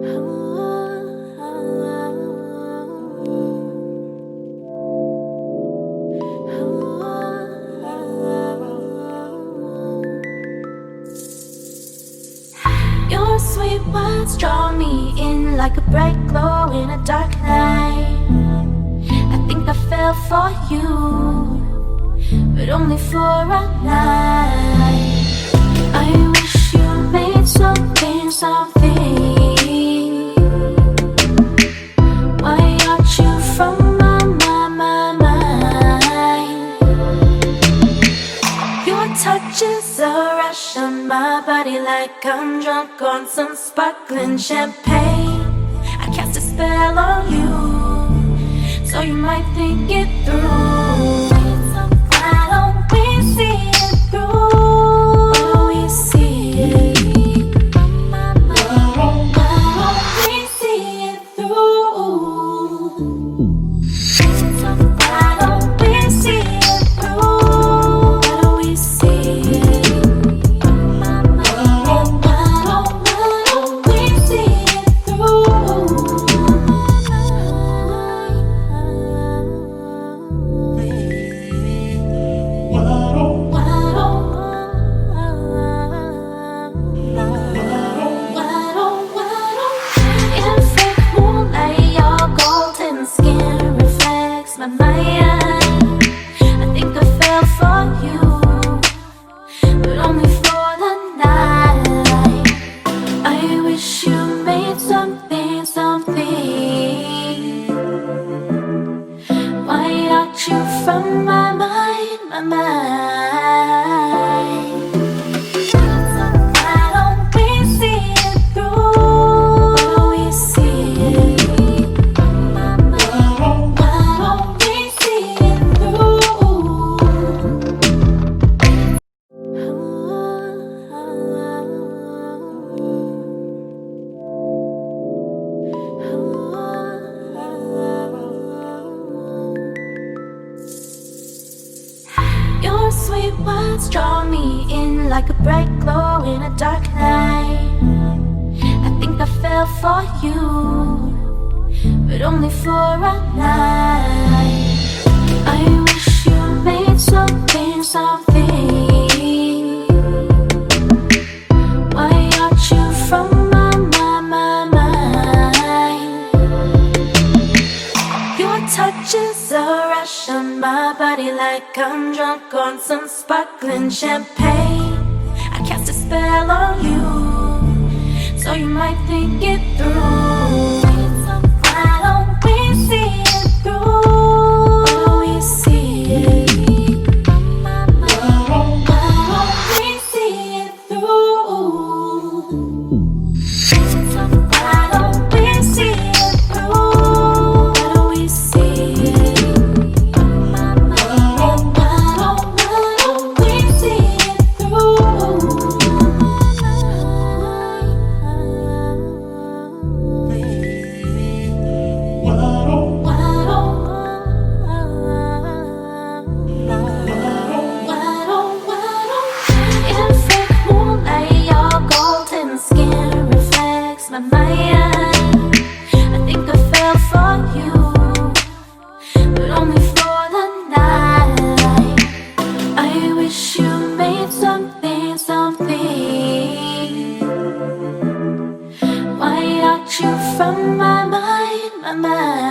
Your sweet words draw me in like a bright glow in a dark night. I think I fell for you, but only for a night. I wish you made something. Why aren't you from my mind? Your touch is a rush on my body, like I'm drunk on some sparkling champagne. I cast a spell on you, so you might think it through. Why don't we see it through? Why don't we see it? Why don't we see it through? Why don't we see it through? Why don't we see it? Why don't we see it through? In fake moonlight, your golden skin reflects my mind. I think I fell for you, but only for the night. I wish you made something. Why aren't you from my mind, my mind? Why don't we see it through? Why don't we see it? Why don't we see it Your sweet words draw me in like a bright glow in a dark night. I think I fell for you, but only for a night. I wish you made something. Why aren't you from my mind? Your touch is a rush on my body, like I'm drunk on some sparkling champagne. I cast a spell on you, so you might think it through. Why don't we see it through? Why don't we see it? Why don't we see it through? Why don't we see it through? Why don't we see it? Why don't we see it through? In fake moonlight, your golden skin reflects my mind. I think I fell for you, but only for the night. I wish you made something. Why aren't you from my mind, my mind?